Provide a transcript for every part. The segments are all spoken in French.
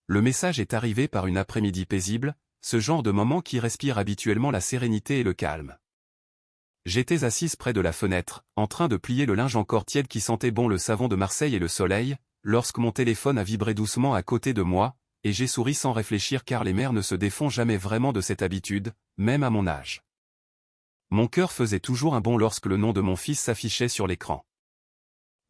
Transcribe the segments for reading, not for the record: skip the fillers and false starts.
Le message est arrivé par une après-midi paisible, ce genre de moment qui respire habituellement la sérénité et le calme. J'étais assise près de la fenêtre, en train de plier le linge encore tiède qui sentait bon le savon de Marseille et le soleil, lorsque mon téléphone a vibré doucement à côté de moi, et j'ai souri sans réfléchir car les mères ne se défont jamais vraiment de cette habitude, même à mon âge. Mon cœur faisait toujours un bond lorsque le nom de mon fils s'affichait sur l'écran.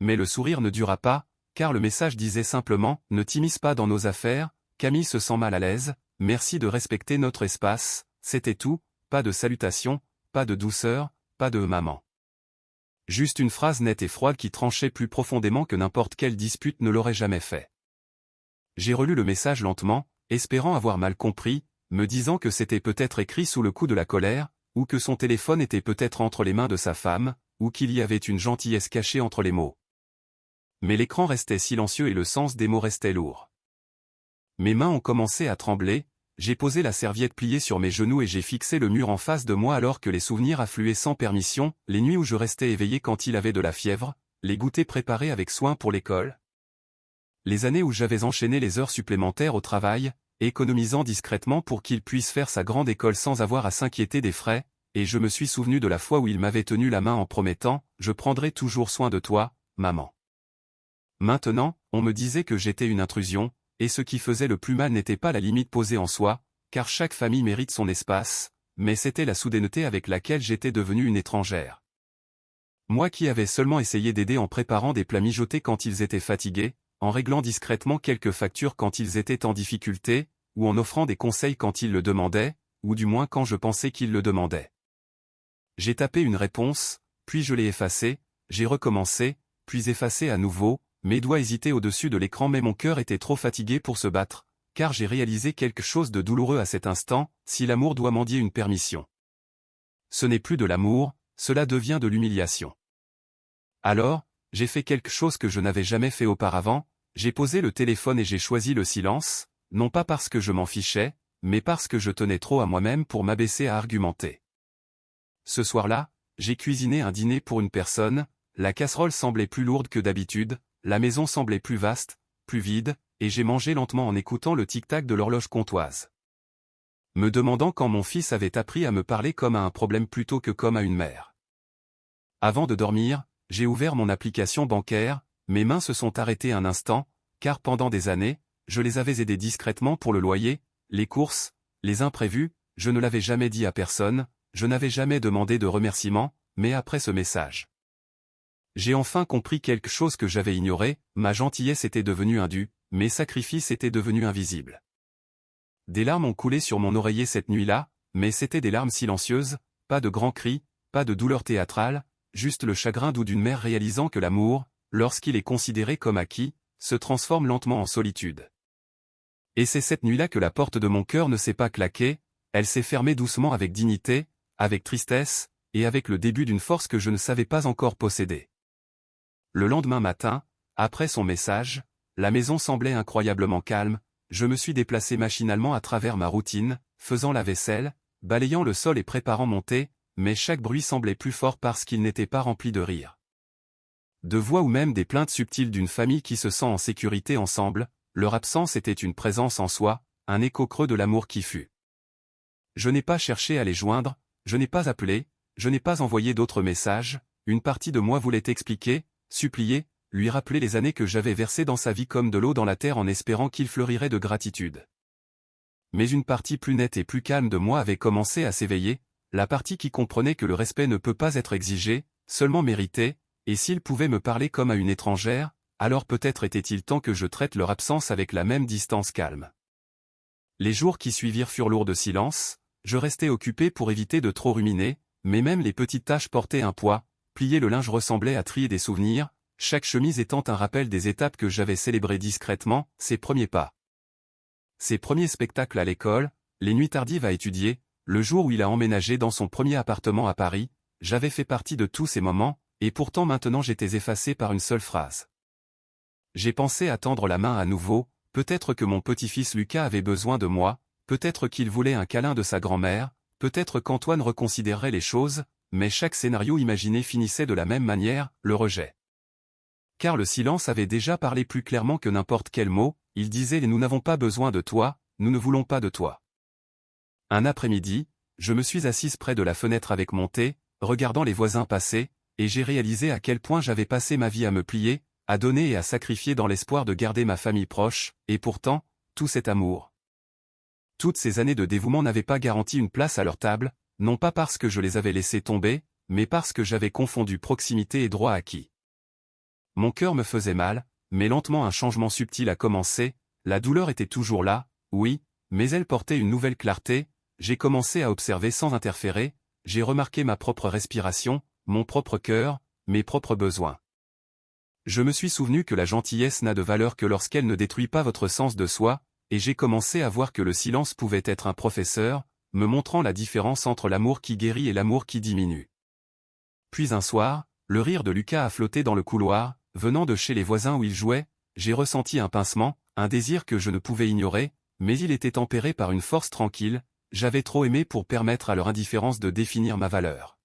Mais le sourire ne dura pas, car le message disait simplement « Ne t'immisce pas dans nos affaires, Camille se sent mal à l'aise, merci de respecter notre espace », c'était tout, pas de salutation, pas de douceur, pas de « maman ». Juste une phrase nette et froide qui tranchait plus profondément que n'importe quelle dispute ne l'aurait jamais fait. J'ai relu le message lentement, espérant avoir mal compris, me disant que c'était peut-être écrit sous le coup de la colère, ou que son téléphone était peut-être entre les mains de sa femme, ou qu'il y avait une gentillesse cachée entre les mots. Mais l'écran restait silencieux et le sens des mots restait lourd. Mes mains ont commencé à trembler, j'ai posé la serviette pliée sur mes genoux et j'ai fixé le mur en face de moi alors que les souvenirs affluaient sans permission, les nuits où je restais éveillé quand il avait de la fièvre, les goûters préparés avec soin pour l'école. Les années où j'avais enchaîné les heures supplémentaires au travail, économisant discrètement pour qu'il puisse faire sa grande école sans avoir à s'inquiéter des frais, et je me suis souvenu de la fois où il m'avait tenu la main en promettant « Je prendrai toujours soin de toi, maman ». Maintenant, on me disait que j'étais une intrusion, et ce qui faisait le plus mal n'était pas la limite posée en soi, car chaque famille mérite son espace, mais c'était la soudaineté avec laquelle j'étais devenue une étrangère. Moi qui avais seulement essayé d'aider en préparant des plats mijotés quand ils étaient fatigués, en réglant discrètement quelques factures quand ils étaient en difficulté, ou en offrant des conseils quand ils le demandaient, ou du moins quand je pensais qu'ils le demandaient. J'ai tapé une réponse, puis je l'ai effacée, j'ai recommencé, puis effacé à nouveau, mes doigts hésitaient au-dessus de l'écran mais mon cœur était trop fatigué pour se battre, car j'ai réalisé quelque chose de douloureux à cet instant, si l'amour doit mendier une permission. Ce n'est plus de l'amour, cela devient de l'humiliation. Alors, j'ai fait quelque chose que je n'avais jamais fait auparavant, j'ai posé le téléphone et j'ai choisi le silence, non pas parce que je m'en fichais, mais parce que je tenais trop à moi-même pour m'abaisser à argumenter. Ce soir-là, j'ai cuisiné un dîner pour une personne, la casserole semblait plus lourde que d'habitude, la maison semblait plus vaste, plus vide, et j'ai mangé lentement en écoutant le tic-tac de l'horloge comptoise. Me demandant quand mon fils avait appris à me parler comme à un problème plutôt que comme à une mère. Avant de dormir, j'ai ouvert mon application bancaire, mes mains se sont arrêtées un instant, car pendant des années, je les avais aidés discrètement pour le loyer, les courses, les imprévus, je ne l'avais jamais dit à personne, je n'avais jamais demandé de remerciement, mais après ce message. J'ai enfin compris quelque chose que j'avais ignoré, ma gentillesse était devenue un dû, mes sacrifices étaient devenus invisibles. Des larmes ont coulé sur mon oreiller cette nuit-là, mais c'étaient des larmes silencieuses, pas de grands cris, pas de douleur théâtrale, juste le chagrin doux d'une mère réalisant que l'amour, lorsqu'il est considéré comme acquis, se transforme lentement en solitude. Et c'est cette nuit-là que la porte de mon cœur ne s'est pas claquée, elle s'est fermée doucement avec dignité, avec tristesse, et avec le début d'une force que je ne savais pas encore posséder. Le lendemain matin, après son message, la maison semblait incroyablement calme, je me suis déplacé machinalement à travers ma routine, faisant la vaisselle, balayant le sol et préparant mon thé, mais chaque bruit semblait plus fort parce qu'il n'était pas rempli de rire. De voix ou même des plaintes subtiles d'une famille qui se sent en sécurité ensemble, leur absence était une présence en soi, un écho creux de l'amour qui fut. Je n'ai pas cherché à les joindre, je n'ai pas appelé, je n'ai pas envoyé d'autres messages, une partie de moi voulait expliquer, supplier, lui rappeler les années que j'avais versées dans sa vie comme de l'eau dans la terre en espérant qu'il fleurirait de gratitude. Mais une partie plus nette et plus calme de moi avait commencé à s'éveiller, la partie qui comprenait que le respect ne peut pas être exigé, seulement mérité, et s'il pouvait me parler comme à une étrangère, alors peut-être était-il temps que je traite leur absence avec la même distance calme. Les jours qui suivirent furent lourds de silence, je restais occupé pour éviter de trop ruminer, mais même les petites tâches portaient un poids, plier le linge ressemblait à trier des souvenirs, chaque chemise étant un rappel des étapes que j'avais célébrées discrètement, ses premiers pas. Ses premiers spectacles à l'école, les nuits tardives à étudier, le jour où il a emménagé dans son premier appartement à Paris, j'avais fait partie de tous ces moments, et pourtant maintenant j'étais effacé par une seule phrase. J'ai pensé à tendre la main à nouveau, peut-être que mon petit-fils Lucas avait besoin de moi, peut-être qu'il voulait un câlin de sa grand-mère, peut-être qu'Antoine reconsidérerait les choses, mais chaque scénario imaginé finissait de la même manière, le rejet. Car le silence avait déjà parlé plus clairement que n'importe quel mot, il disait « Nous n'avons pas besoin de toi, nous ne voulons pas de toi ». Un après-midi, je me suis assise près de la fenêtre avec mon thé, regardant les voisins passer, et j'ai réalisé à quel point j'avais passé ma vie à me plier, à donner et à sacrifier dans l'espoir de garder ma famille proche, et pourtant, tout cet amour. Toutes ces années de dévouement n'avaient pas garanti une place à leur table, non pas parce que je les avais laissés tomber, mais parce que j'avais confondu proximité et droit acquis. Mon cœur me faisait mal, mais lentement un changement subtil a commencé, la douleur était toujours là, oui, mais elle portait une nouvelle clarté, j'ai commencé à observer sans interférer, j'ai remarqué ma propre respiration, mon propre cœur, mes propres besoins. Je me suis souvenu que la gentillesse n'a de valeur que lorsqu'elle ne détruit pas votre sens de soi, et j'ai commencé à voir que le silence pouvait être un professeur, me montrant la différence entre l'amour qui guérit et l'amour qui diminue. Puis un soir, le rire de Lucas a flotté dans le couloir, venant de chez les voisins où il jouait, j'ai ressenti un pincement, un désir que je ne pouvais ignorer, mais il était tempéré par une force tranquille, j'avais trop aimé pour permettre à leur indifférence de définir ma valeur.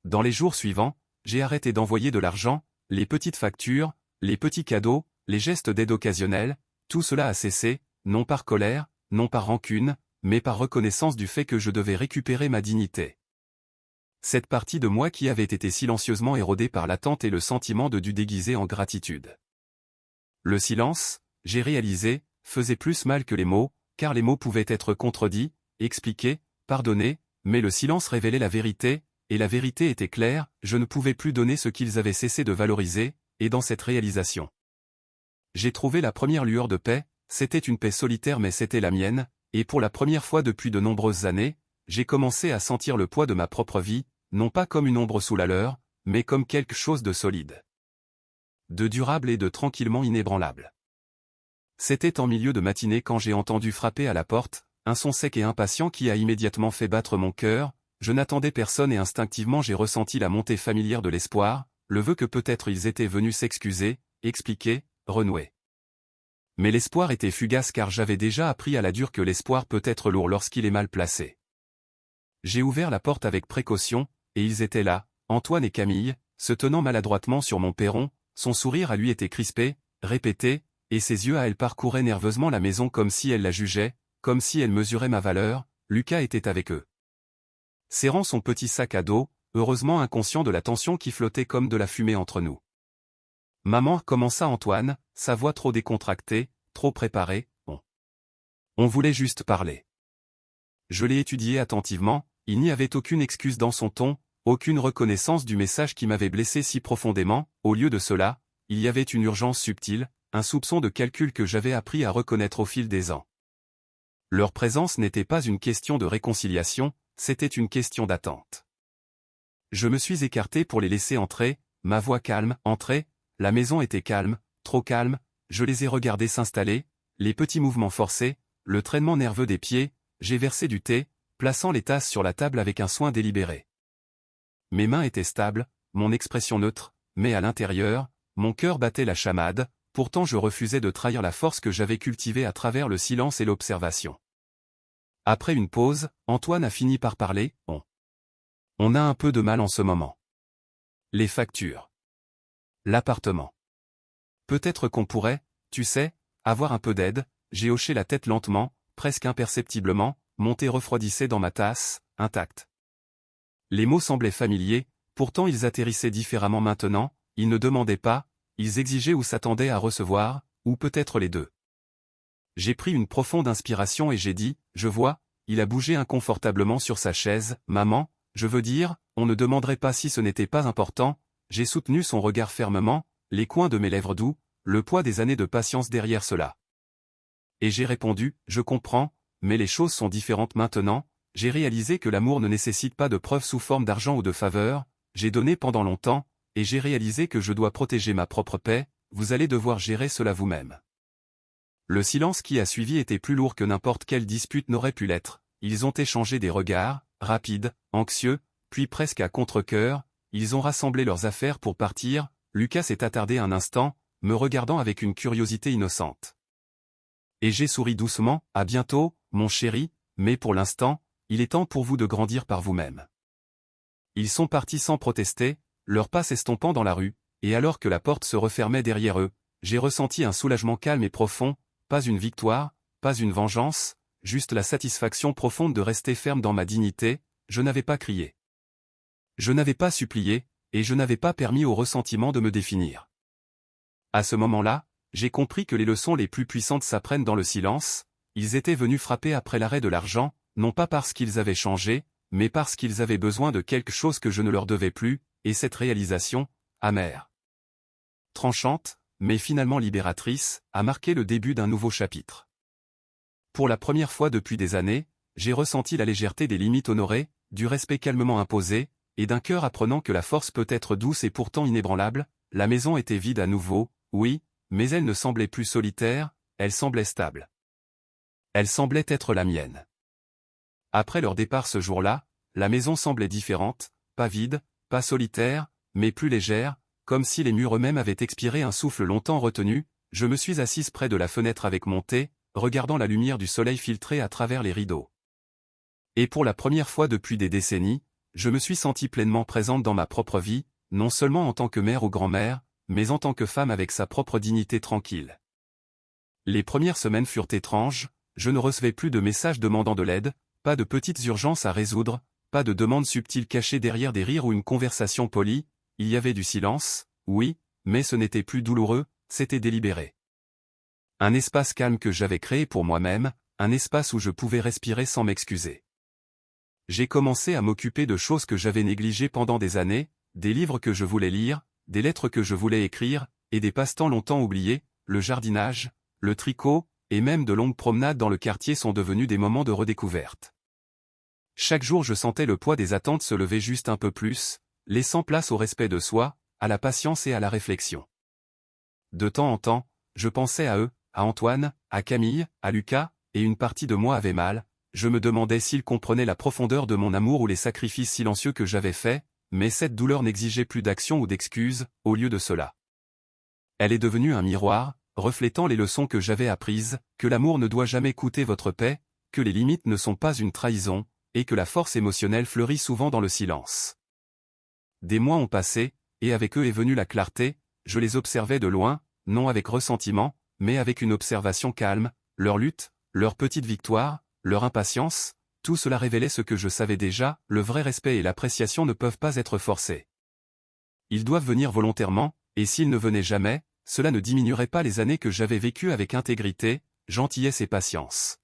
Dans les jours suivants, j'ai arrêté d'envoyer de l'argent, les petites factures, les petits cadeaux, les gestes d'aide occasionnels, tout cela a cessé, non par colère, non par rancune, mais par reconnaissance du fait que je devais récupérer ma dignité. Cette partie de moi qui avait été silencieusement érodée par l'attente et le sentiment de dû déguisé en gratitude. Le silence, j'ai réalisé, faisait plus mal que les mots, car les mots pouvaient être contredits, expliqués, pardonnés, mais le silence révélait la vérité, et la vérité était claire, je ne pouvais plus donner ce qu'ils avaient cessé de valoriser, et dans cette réalisation, j'ai trouvé la première lueur de paix, c'était une paix solitaire mais c'était la mienne, et pour la première fois depuis de nombreuses années, j'ai commencé à sentir le poids de ma propre vie, non pas comme une ombre sous la leur, mais comme quelque chose de solide, de durable et de tranquillement inébranlable. C'était en milieu de matinée quand j'ai entendu frapper à la porte, un son sec et impatient qui a immédiatement fait battre mon cœur, je n'attendais personne et instinctivement j'ai ressenti la montée familière de l'espoir, le vœu que peut-être ils étaient venus s'excuser, expliquer, renouer. Mais l'espoir était fugace car j'avais déjà appris à la dure que l'espoir peut être lourd lorsqu'il est mal placé. J'ai ouvert la porte avec précaution, et ils étaient là, Antoine et Camille, se tenant maladroitement sur mon perron, son sourire à lui était crispé, répété, et ses yeux à elle parcouraient nerveusement la maison comme si elle la jugeait, comme si elle mesurait ma valeur, Lucas était avec eux. Serrant son petit sac à dos, heureusement inconscient de la tension qui flottait comme de la fumée entre nous. Maman, commença Antoine, sa voix trop décontractée, trop préparée, on voulait juste parler. Je l'ai étudié attentivement, il n'y avait aucune excuse dans son ton, aucune reconnaissance du message qui m'avait blessé si profondément, au lieu de cela, il y avait une urgence subtile, un soupçon de calcul que j'avais appris à reconnaître au fil des ans. Leur présence n'était pas une question de réconciliation, c'était une question d'attente. Je me suis écarté pour les laisser entrer, ma voix calme, entrer, la maison était calme, trop calme, je les ai regardés s'installer, les petits mouvements forcés, le traînement nerveux des pieds, j'ai versé du thé, plaçant les tasses sur la table avec un soin délibéré. Mes mains étaient stables, mon expression neutre, mais à l'intérieur, mon cœur battait la chamade, pourtant je refusais de trahir la force que j'avais cultivée à travers le silence et l'observation. Après une pause, Antoine a fini par parler, on a un peu de mal en ce moment. Les factures. L'appartement. Peut-être qu'on pourrait, tu sais, avoir un peu d'aide, j'ai hoché la tête lentement, presque imperceptiblement, mon thé refroidissait dans ma tasse, intact. Les mots semblaient familiers, pourtant ils atterrissaient différemment maintenant, ils ne demandaient pas, ils exigeaient ou s'attendaient à recevoir, ou peut-être les deux. J'ai pris une profonde inspiration et j'ai dit, je vois, il a bougé inconfortablement sur sa chaise, maman, je veux dire, on ne demanderait pas si ce n'était pas important, j'ai soutenu son regard fermement, les coins de mes lèvres doux, le poids des années de patience derrière cela. Et j'ai répondu, je comprends, mais les choses sont différentes maintenant, j'ai réalisé que l'amour ne nécessite pas de preuves sous forme d'argent ou de faveur, j'ai donné pendant longtemps, et j'ai réalisé que je dois protéger ma propre paix, vous allez devoir gérer cela vous-même. Le silence qui a suivi était plus lourd que n'importe quelle dispute n'aurait pu l'être, ils ont échangé des regards, rapides, anxieux, puis presque à contre-cœur, ils ont rassemblé leurs affaires pour partir, Lucas s'est attardé un instant, me regardant avec une curiosité innocente. Et j'ai souri doucement, à bientôt, mon chéri, mais pour l'instant, il est temps pour vous de grandir par vous-même. Ils sont partis sans protester, leurs pas s'estompant dans la rue, et alors que la porte se refermait derrière eux, j'ai ressenti un soulagement calme et profond, pas une victoire, pas une vengeance, juste la satisfaction profonde de rester ferme dans ma dignité. Je n'avais pas crié. Je n'avais pas supplié, et je n'avais pas permis au ressentiment de me définir. À ce moment-là, j'ai compris que les leçons les plus puissantes s'apprennent dans le silence. Ils étaient venus frapper après l'arrêt de l'argent, non pas parce qu'ils avaient changé, mais parce qu'ils avaient besoin de quelque chose que je ne leur devais plus, et cette réalisation, amère, tranchante, mais finalement libératrice, a marqué le début d'un nouveau chapitre. Pour la première fois depuis des années, j'ai ressenti la légèreté des limites honorées, du respect calmement imposé, et d'un cœur apprenant que la force peut être douce et pourtant inébranlable. La maison était vide à nouveau, oui, mais elle ne semblait plus solitaire, elle semblait stable. Elle semblait être la mienne. Après leur départ ce jour-là, la maison semblait différente, pas vide, pas solitaire, mais plus légère, comme si les murs eux-mêmes avaient expiré un souffle longtemps retenu. Je me suis assise près de la fenêtre avec mon thé, regardant la lumière du soleil filtrer à travers les rideaux. Et pour la première fois depuis des décennies, je me suis sentie pleinement présente dans ma propre vie, non seulement en tant que mère ou grand-mère, mais en tant que femme avec sa propre dignité tranquille. Les premières semaines furent étranges, je ne recevais plus de messages demandant de l'aide, pas de petites urgences à résoudre, pas de demandes subtiles cachées derrière des rires ou une conversation polie. Il y avait du silence, oui, mais ce n'était plus douloureux, c'était délibéré. Un espace calme que j'avais créé pour moi-même, un espace où je pouvais respirer sans m'excuser. J'ai commencé à m'occuper de choses que j'avais négligées pendant des années, des livres que je voulais lire, des lettres que je voulais écrire, et des passe-temps longtemps oubliés. Le jardinage, le tricot, et même de longues promenades dans le quartier sont devenus des moments de redécouverte. Chaque jour je sentais le poids des attentes se lever juste un peu plus, laissant place au respect de soi, à la patience et à la réflexion. De temps en temps, je pensais à eux, à Antoine, à Camille, à Lucas, et une partie de moi avait mal. Je me demandais s'ils comprenaient la profondeur de mon amour ou les sacrifices silencieux que j'avais faits, mais cette douleur n'exigeait plus d'action ou d'excuses. Au lieu de cela, elle est devenue un miroir, reflétant les leçons que j'avais apprises, que l'amour ne doit jamais coûter votre paix, que les limites ne sont pas une trahison, et que la force émotionnelle fleurit souvent dans le silence. Des mois ont passé, et avec eux est venue la clarté. Je les observais de loin, non avec ressentiment, mais avec une observation calme. Leur lutte, leurs petites victoires, leur impatience, tout cela révélait ce que je savais déjà. Le vrai respect et l'appréciation ne peuvent pas être forcés. Ils doivent venir volontairement, et s'ils ne venaient jamais, cela ne diminuerait pas les années que j'avais vécues avec intégrité, gentillesse et patience.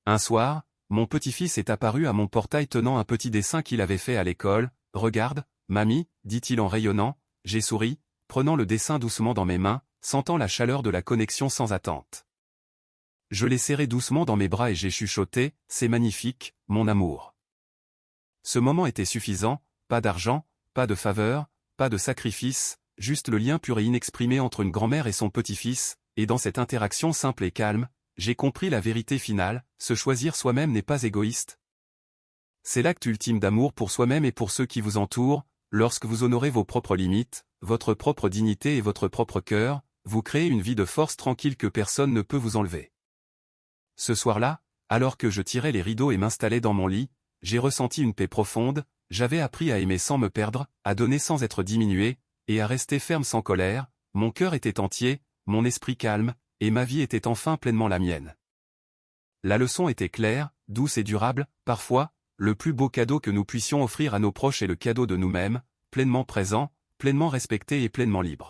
Un soir, mon petit-fils est apparu à mon portail tenant un petit dessin qu'il avait fait à l'école. « Regarde, mamie, dit-il en rayonnant. » J'ai souri, prenant le dessin doucement dans mes mains, sentant la chaleur de la connexion sans attente. Je l'ai serré doucement dans mes bras et j'ai chuchoté « C'est magnifique, mon amour. » Ce moment était suffisant, pas d'argent, pas de faveur, pas de sacrifice, juste le lien pur et inexprimé entre une grand-mère et son petit-fils, et dans cette interaction simple et calme, j'ai compris la vérité finale, se choisir soi-même n'est pas égoïste. C'est l'acte ultime d'amour pour soi-même et pour ceux qui vous entourent. Lorsque vous honorez vos propres limites, votre propre dignité et votre propre cœur, vous créez une vie de force tranquille que personne ne peut vous enlever. Ce soir-là, alors que je tirais les rideaux et m'installais dans mon lit, j'ai ressenti une paix profonde. J'avais appris à aimer sans me perdre, à donner sans être diminué, et à rester ferme sans colère. Mon cœur était entier, mon esprit calme, et ma vie était enfin pleinement la mienne. La leçon était claire, douce et durable. Parfois, le plus beau cadeau que nous puissions offrir à nos proches est le cadeau de nous-mêmes, pleinement présents, pleinement respectés et pleinement libres.